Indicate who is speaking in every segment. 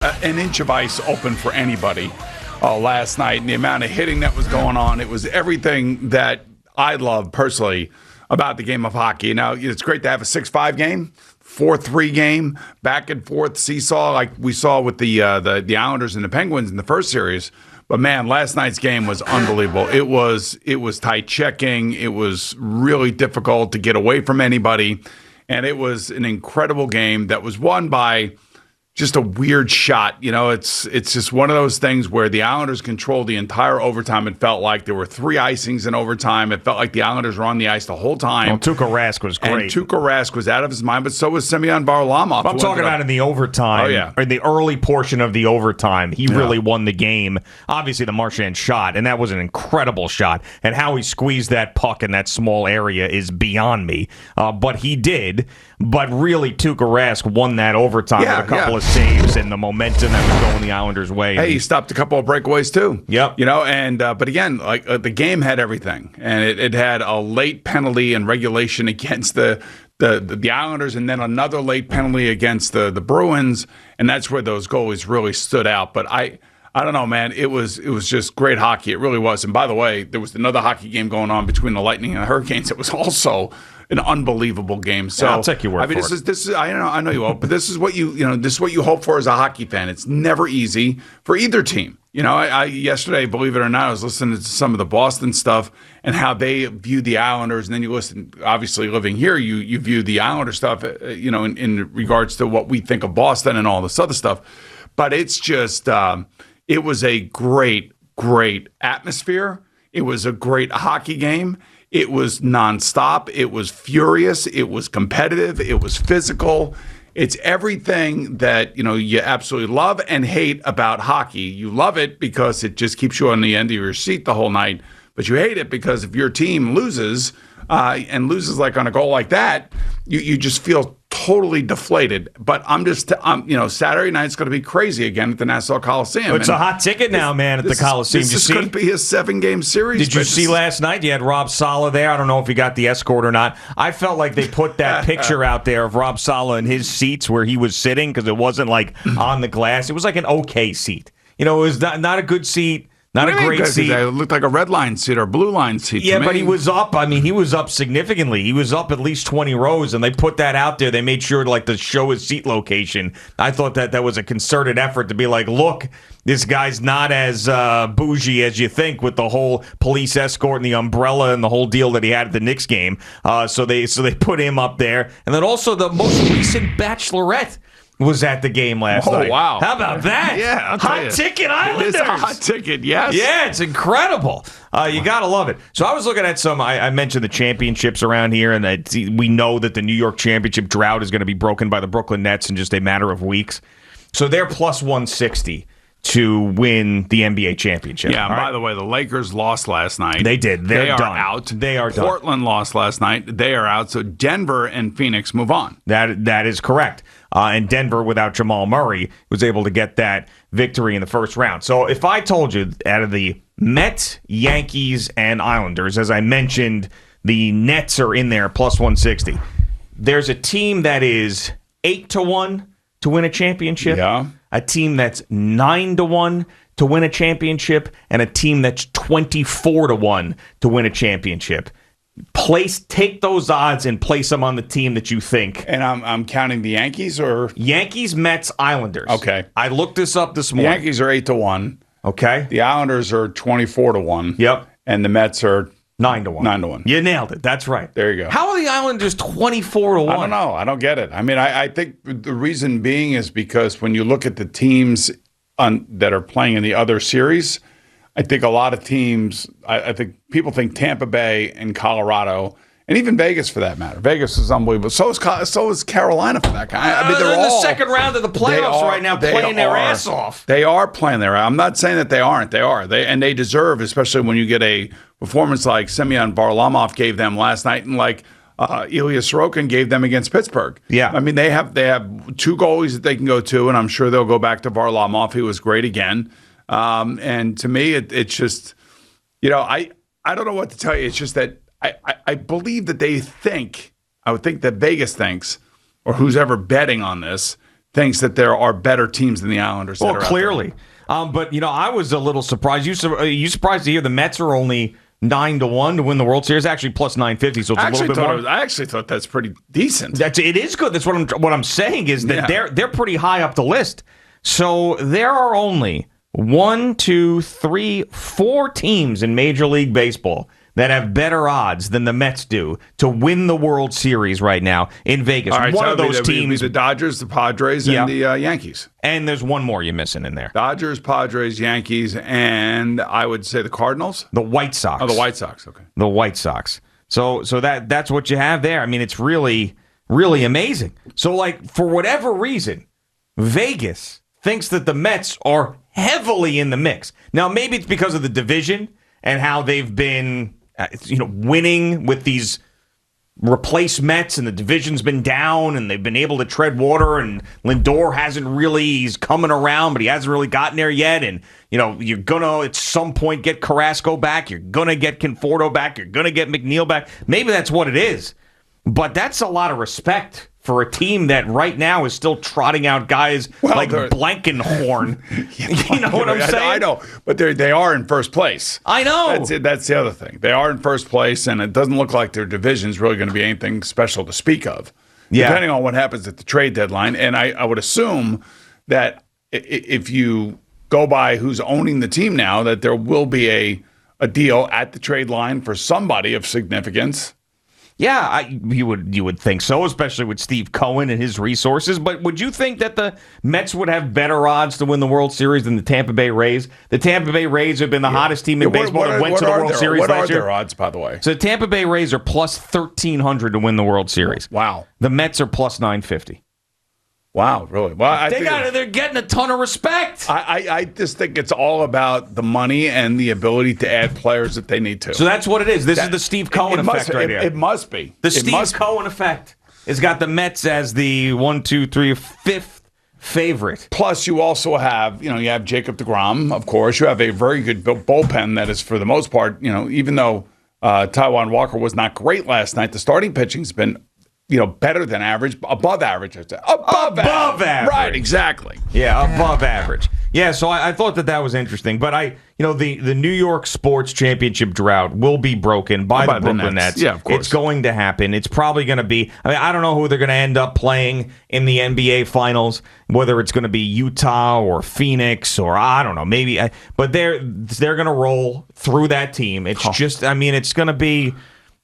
Speaker 1: An inch of ice open for anybody last night, and the amount of hitting that was going on, it was everything that I love personally about the game of hockey. Now, it's great to have a 6-5 game, 4-3 game, back and forth seesaw like we saw with the Islanders and the Penguins in the first series. But man, last night's game was unbelievable. It was tight checking. It was really difficult to get away from anybody, and it was an incredible game that was won by just a weird shot. It's just one of those things where the Islanders controlled the entire overtime. It felt like there were 3 icings in overtime. It felt like the Islanders were on the ice the whole time.
Speaker 2: Well, Tuukka Rask was great.
Speaker 1: And Tuukka Rask was out of his mind, but so was Semyon Varlamov.
Speaker 2: I'm talking about in the overtime.
Speaker 1: Oh, yeah.
Speaker 2: Or in the early portion of the overtime. He really won the game. Obviously, the Marchand shot, and that was an incredible shot. And how he squeezed that puck in that small area is beyond me. But he did. But really, Tuukka Rask won that overtime with a couple of saves and the momentum that was going the Islanders' way.
Speaker 1: Hey, he stopped a couple of breakaways too.
Speaker 2: Yep.
Speaker 1: But again, the game had everything, and it had a late penalty in regulation against the Islanders, and then another late penalty against the Bruins, and that's where those goalies really stood out. But I don't know, man. It was just great hockey. It really was. And by the way, there was another hockey game going on between the Lightning and the Hurricanes. It was also an unbelievable game. So
Speaker 2: I'll take your word for
Speaker 1: it. This is I know you won't, but this is what this is what you hope for as a hockey fan. It's never easy for either team. I yesterday, believe it or not, I was listening to some of the Boston stuff and how they view the Islanders, and then you listen. Obviously, living here, you view the Islander stuff, in regards to what we think of Boston and all this other stuff. But it's just, it was a great, great atmosphere. It was a great hockey game. It was nonstop. It was furious. It was competitive. It was physical. It's everything that, you absolutely love and hate about hockey. You love it because it just keeps you on the end of your seat the whole night, but you hate it because if your team loses and loses like on a goal like that, you just feel totally deflated. But Saturday night's going to be crazy again at the Nassau Coliseum.
Speaker 2: It's a hot ticket now, man, at the Coliseum.
Speaker 1: This is going to be a 7-game series.
Speaker 2: Did you see last night? You had Rob Saleh there. I don't know if he got the escort or not. I felt like they put that picture out there of Rob Saleh in his seats where he was sitting because it wasn't like on the glass. It was like an okay seat. It was not a good seat. Not a great seat.
Speaker 1: It looked like a red line seat or blue line seat.
Speaker 2: Yeah, but he was up. He was up significantly. He was up at least 20 rows, and they put that out there. They made sure to show his seat location. I thought that was a concerted effort to be like, look, this guy's not as bougie as you think with the whole police escort and the umbrella and the whole deal that he had at the Knicks game. So they put him up there, and then also the most recent Bachelorette was at the game last night.
Speaker 1: Oh, wow.
Speaker 2: How about that?
Speaker 1: Yeah, I'll tell you.
Speaker 2: Hot ticket Islanders.
Speaker 1: It's a hot ticket, yes.
Speaker 2: Yeah, it's incredible. You got to love it. So I was looking at I mentioned the championships around here, and we know that the New York championship drought is going to be broken by the Brooklyn Nets in just a matter of weeks. So they're plus 160 to win the NBA championship.
Speaker 1: Yeah, by the way, the Lakers lost last night.
Speaker 2: They did. They are
Speaker 1: done. Out.
Speaker 2: They are done.
Speaker 1: Portland lost last night. They are out. So Denver and Phoenix move on.
Speaker 2: That is correct. And Denver, without Jamal Murray, was able to get that victory in the first round. So if I told you out of the Mets, Yankees, and Islanders, as I mentioned, the Nets are in there plus 160. There's a team that is 8-1 to win a championship.
Speaker 1: Yeah.
Speaker 2: A team that's 9-1 to win a championship, and a team that's 24-1 to win a championship. Take those odds and place them on the team that you think.
Speaker 1: And I'm counting the Yankees or
Speaker 2: Yankees, Mets, Islanders.
Speaker 1: Okay.
Speaker 2: I looked this up this
Speaker 1: the
Speaker 2: morning.
Speaker 1: Yankees are 8-1.
Speaker 2: Okay.
Speaker 1: The Islanders are 24-1.
Speaker 2: Yep.
Speaker 1: And the Mets are
Speaker 2: 9-1.
Speaker 1: 9-1.
Speaker 2: You nailed it. That's right.
Speaker 1: There you go.
Speaker 2: How are the Islanders 24-1?
Speaker 1: I don't know. I don't get it. I mean, I think the reason being is because when you look at the teams that are playing in the other series, I think a lot of teams, I think people think Tampa Bay and Colorado, and even Vegas for that matter. Vegas is unbelievable. So is Carolina for that guy. I mean, they're
Speaker 2: in the
Speaker 1: all
Speaker 2: second round of the playoffs right now, playing their ass off.
Speaker 1: They are playing their ass. I'm not saying that they aren't. They are. They deserve, especially when you get a performance like Semyon Varlamov gave them last night, and like Ilya Sorokin gave them against Pittsburgh.
Speaker 2: Yeah.
Speaker 1: I mean, they have 2 goalies that they can go to, and I'm sure they'll go back to Varlamov. He was great again. And to me, it's just, I don't know what to tell you. It's just that I believe that I would think that Vegas thinks, or who's ever betting on this, thinks that there are better teams than the Islanders.
Speaker 2: Well, clearly. But, I was a little surprised. You surprised to hear the Mets are only 9-1 to win the World Series? Actually, plus 950, so it's a little bit more.
Speaker 1: I actually thought that's pretty decent.
Speaker 2: It is good. That's what I'm saying is that they're pretty high up the list. So there are only 4 teams in Major League Baseball that have better odds than the Mets do to win the World Series right now in Vegas.
Speaker 1: All right,
Speaker 2: one
Speaker 1: so
Speaker 2: of those teams,
Speaker 1: the Dodgers, the Padres, and the Yankees.
Speaker 2: And there's one more you're missing in there.
Speaker 1: Dodgers, Padres, Yankees, and I would say the Cardinals.
Speaker 2: The White Sox.
Speaker 1: Oh, the White Sox. Okay.
Speaker 2: The White Sox. So that's what you have there. I mean, it's really, really amazing. So, for whatever reason, Vegas thinks that the Mets are heavily in the mix. Now, maybe it's because of the division and how they've been, winning with these replaced Mets, and the division's been down, and they've been able to tread water, and Lindor he's coming around, but he hasn't really gotten there yet, and, you're going to, at some point, get Carrasco back, you're going to get Conforto back, you're going to get McNeil back. Maybe that's what it is, but that's a lot of respect for a team that right now is still trotting out guys like Blankenhorn. You know what I'm saying?
Speaker 1: I know, but they are in first place.
Speaker 2: I know.
Speaker 1: That's it. That's the other thing. They are in first place, and it doesn't look like their division is really going to be anything special to speak of, depending on what happens at the trade deadline. And I would assume that if you go by who's owning the team now, that there will be a deal at the trade line for somebody of significance.
Speaker 2: Yeah, you would think so, especially with Steve Cohen and his resources. But would you think that the Mets would have better odds to win the World Series than the Tampa Bay Rays? The Tampa Bay Rays have been the hottest team in baseball that went to the World Series last year.
Speaker 1: What are their odds, by the way?
Speaker 2: So the Tampa Bay Rays are plus 1,300 to win the World Series.
Speaker 1: Wow.
Speaker 2: The Mets are plus 950.
Speaker 1: Wow, really? Well,
Speaker 2: they're getting a ton of respect.
Speaker 1: I just think it's all about the money and the ability to add players that they need to.
Speaker 2: So that's what it is. This is the Steve Cohen effect right here.
Speaker 1: It must be.
Speaker 2: The Steve Cohen effect has got the Mets as the 5th favorite.
Speaker 1: Plus, you also have, you have Jacob deGrom, of course. You have a very good bullpen that is, for the most part, even though Taijuan Walker was not great last night, the starting pitching's been better than average, above average. Above average. Right, exactly.
Speaker 2: Yeah, above average. Yeah, so I thought that was interesting. But the New York Sports Championship drought will be broken by the Brooklyn Nets.
Speaker 1: Yeah, of course.
Speaker 2: It's going to happen. It's probably going to be, I don't know who they're going to end up playing in the NBA Finals, whether it's going to be Utah or Phoenix or I don't know, maybe. But they're going to roll through that team. It's just, it's going to be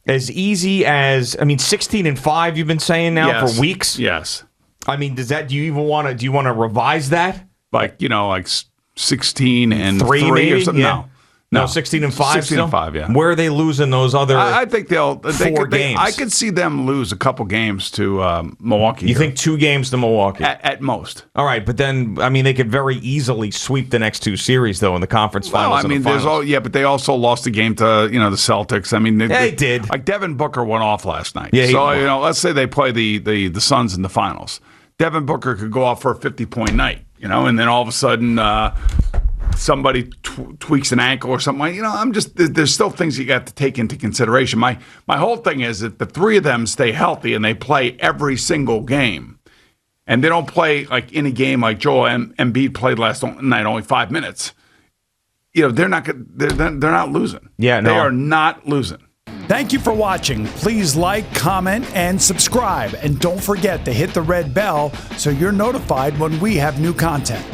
Speaker 2: as easy as 16-5. You've been saying now for weeks.
Speaker 1: Yes.
Speaker 2: Do you want to revise that?
Speaker 1: Like 16-3
Speaker 2: maybe?
Speaker 1: or something?
Speaker 2: Yeah. No, 16-5.
Speaker 1: 16-5. Yeah.
Speaker 2: Where are they losing those other?
Speaker 1: I think they'll
Speaker 2: 4 games.
Speaker 1: I could see them lose a couple games to Milwaukee.
Speaker 2: You think 2 games to Milwaukee
Speaker 1: at most?
Speaker 2: All right, but then they could very easily sweep the next 2 series though in the conference finals.
Speaker 1: But they also lost a game to the Celtics.
Speaker 2: They did.
Speaker 1: Like Devin Booker went off last night.
Speaker 2: Yeah,
Speaker 1: so let's say they play the Suns in the finals. Devin Booker could go off for a 50-point night. And then all of a sudden. Somebody tweaks an ankle or something. There's still things you got to take into consideration. My whole thing is that the 3 of them stay healthy and they play every single game, and they don't play like in a game like Joel Embiid played last night, only 5 minutes. They're not losing.
Speaker 2: Yeah, no.
Speaker 1: They are not losing.
Speaker 3: Thank you for watching. Please like, comment, and subscribe. And don't forget to hit the red bell so you're notified when we have new content.